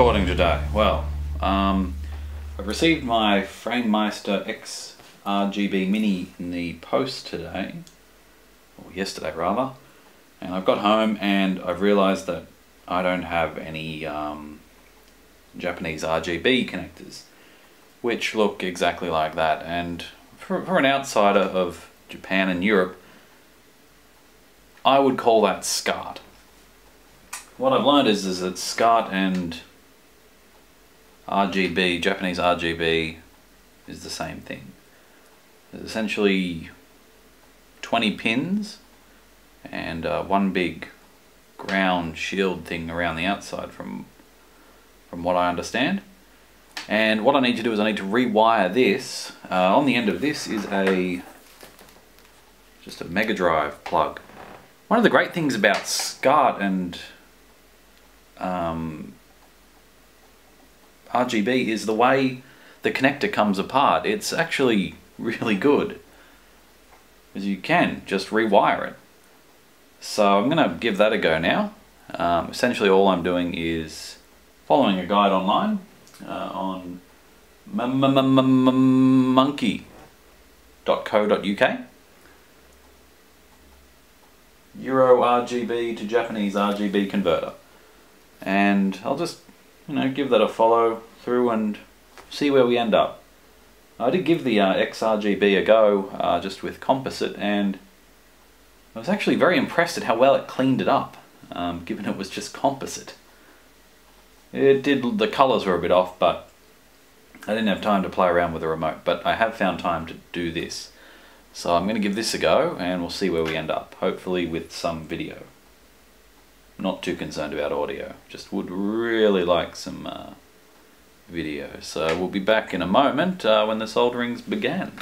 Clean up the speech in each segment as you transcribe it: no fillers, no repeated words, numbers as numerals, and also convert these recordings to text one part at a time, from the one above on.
recording today? Well, I've received my Framemeister XRGB-Mini in the post today, or yesterday rather, and I've got home and I've realised that I don't have any Japanese RGB connectors, which look exactly like that. And for an outsider of Japan and Europe, I would call that SCART. What I've learned is that SCART and RGB, Japanese RGB, is the same thing. There's essentially 20 pins and one big ground shield thing around the outside from what I understand. And what I need to do is I need to rewire this. On the end of this is just a Mega Drive plug. One of the great things about SCART and RGB is the way the connector comes apart. It's actually really good, because you can just rewire it. So I'm going to give that a go now. Essentially all I'm doing is following a guide online on monkey.co.uk. Euro RGB to Japanese RGB converter. And I'll just, give that a follow through and see where we end up. I did give the XRGB a go just with composite, and I was actually very impressed at how well it cleaned it up, given it was just composite. The colours were a bit off, but I didn't have time to play around with the remote, but I have found time to do this. So I'm going to give this a go and we'll see where we end up, hopefully with some video. Not too concerned about audio, just would really like some video. So we'll be back in a moment when the soldering's beginned.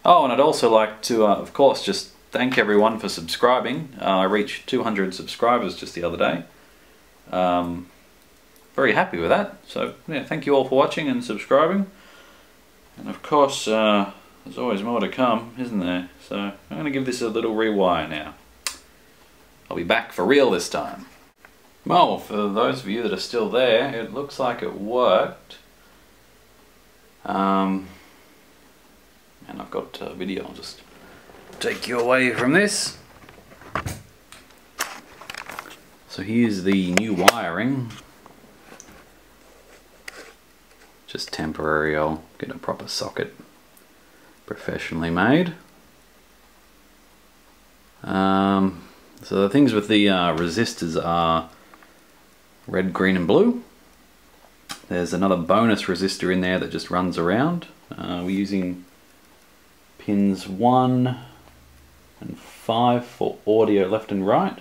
Oh, and I'd also like to, of course, just thank everyone for subscribing. I reached 200 subscribers just the other day. Very happy with that. So yeah, thank you all for watching and subscribing. And of course, there's always more to come, isn't there? So I'm going to give this a little rewire now. I'll be back for real this time. Well, for those of you that are still there, it looks like it worked. And I've got a video. I'll just take you away from this. So here's the new wiring. Just temporary, I'll get a proper socket, professionally made. So the things with the resistors are red, green and blue. There's another bonus resistor in there that just runs around. We're using pins 1 and 5 for audio left and right.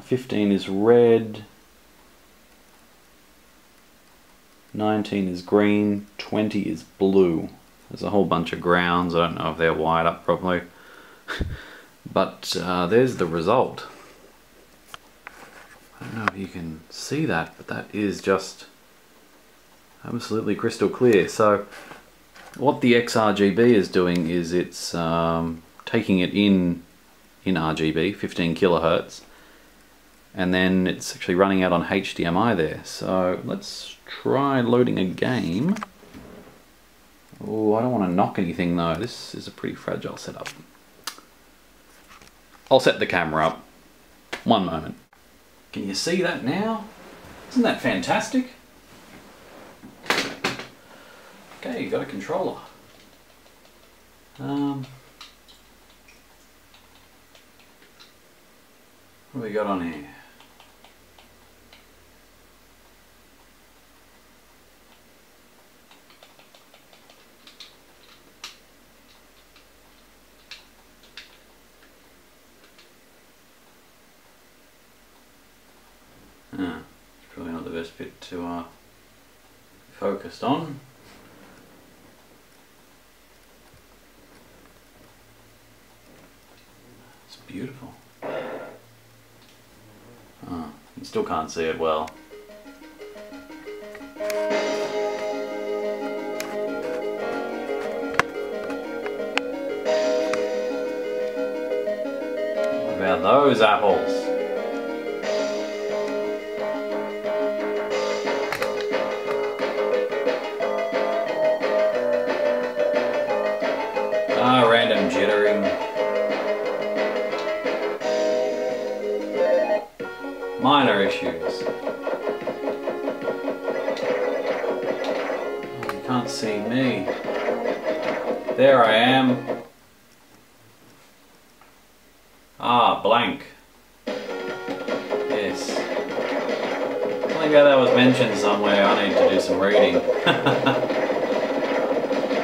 15 is red, 19 is green, 20 is blue. There's a whole bunch of grounds. I don't know if they're wired up properly. But there's the result. I don't know if you can see that, but that is just absolutely crystal clear. So what the XRGB is doing is it's taking it in RGB, 15 kilohertz, and then it's actually running out on HDMI there. So let's try loading a game. Oh, I don't want to knock anything though. This is a pretty fragile setup. I'll set the camera up. One moment. Can you see that now? Isn't that fantastic? Okay, you've got a controller. What have we got on here? It's probably not the best bit to be focused on. It's beautiful. Oh, you still can't see it well. those apples. Random jittering. Minor issues. Oh, you can't see me. There I am. Ah, blank. Yes. Something about that was mentioned somewhere. I need to do some reading.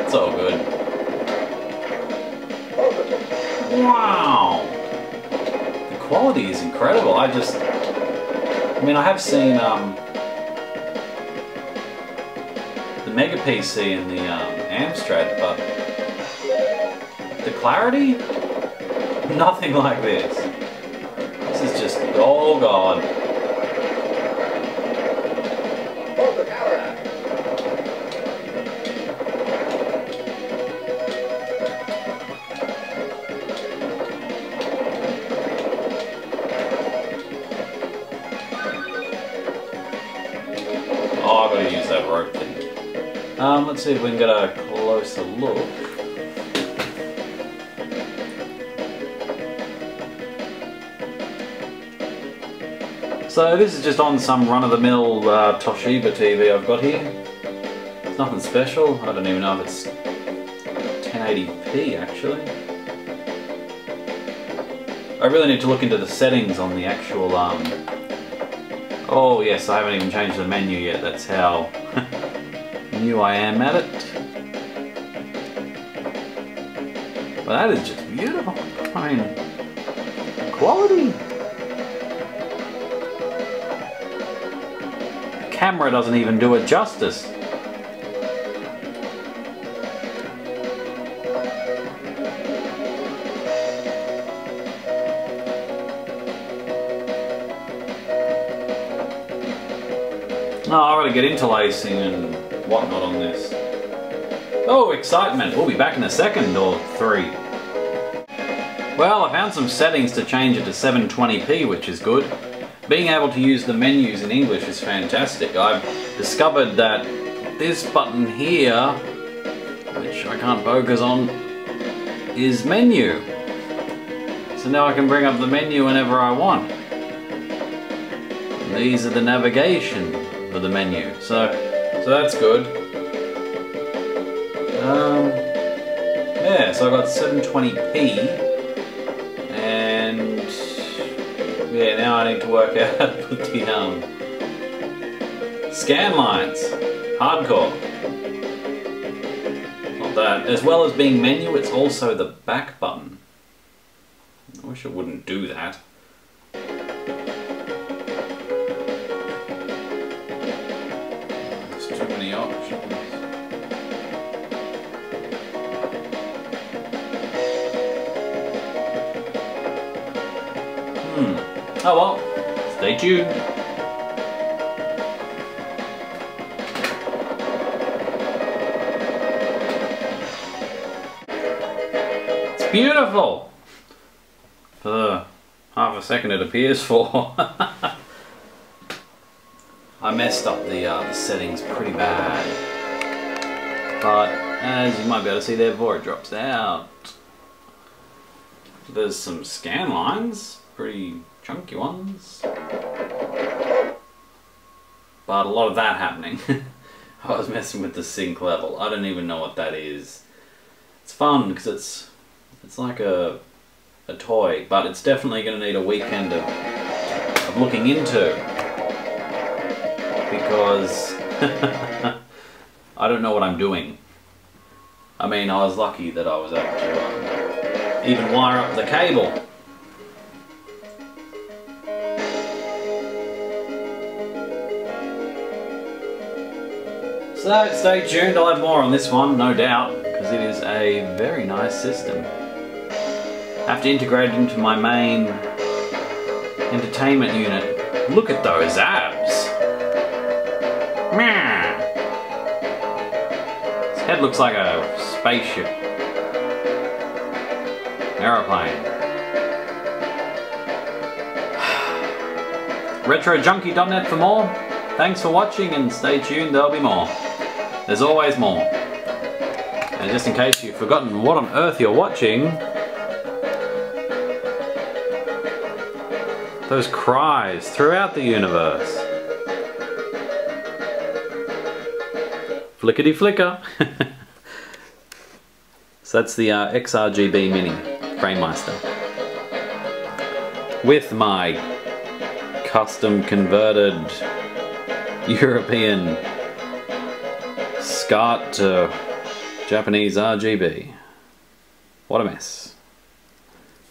It's all good. Wow! The quality is incredible. I mean, I have seen the Mega PC and the Amstrad, but the clarity? Nothing like this. This is just, oh god. Oh, I've got to use that rope thing. Let's see if we can get a closer look. So this is just on some run-of-the-mill Toshiba TV I've got here. It's nothing special. I don't even know if it's 1080p actually. I really need to look into the settings on the actual oh yes, I haven't even changed the menu yet. That's how new I am at it. But that is just beautiful. I mean, quality. The camera doesn't even do it justice. No, I've got to get interlacing and whatnot on this. Oh, excitement! We'll be back in a second or three. Well, I found some settings to change it to 720p, which is good. Being able to use the menus in English is fantastic. I've discovered that this button here, which I can't focus on, is menu. So now I can bring up the menu whenever I want. And these are the navigation for the menu. So that's good. Yeah, so I got 720p, and yeah, now I need to work out how to put the scan lines. Hardcore. Not that. As well as being menu, it's also the back button. I wish it wouldn't do that. There's too many options. Oh well, stay tuned. It's beautiful! For the half a second it appears for. I messed up the settings pretty bad. But as you might be able to see there, before it drops out, there's some scan lines, pretty chunky ones, but a lot of that happening. I was messing with the sync level. I don't even know what that is. It's fun because it's like a toy, but it's definitely going to need a weekend of looking into, because I don't know what I'm doing. I mean, I was lucky that I was able to even wire up the cable. So stay tuned, I'll have more on this one, no doubt, because it is a very nice system. I have to integrate it into my main entertainment unit. Look at those abs! His head looks like a spaceship. Aeroplane. retrojunkie.net for more. Thanks for watching and stay tuned, there'll be more. There's always more. And just in case you've forgotten what on earth you're watching, those cries throughout the universe. Flickety flicker. So that's the XRGB-Mini Framemeister. With my custom converted European SCART to Japanese RGB. What a mess.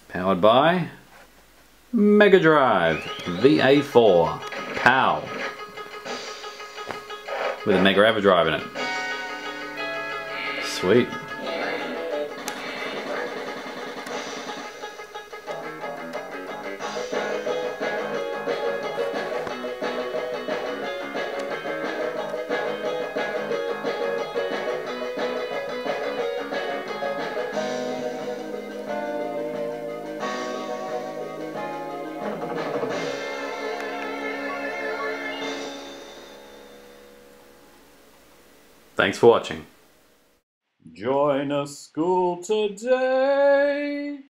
Powered by Mega Drive VA4 PAL with a Mega Everdrive in it. Sweet. Thanks for watching. Join a school today.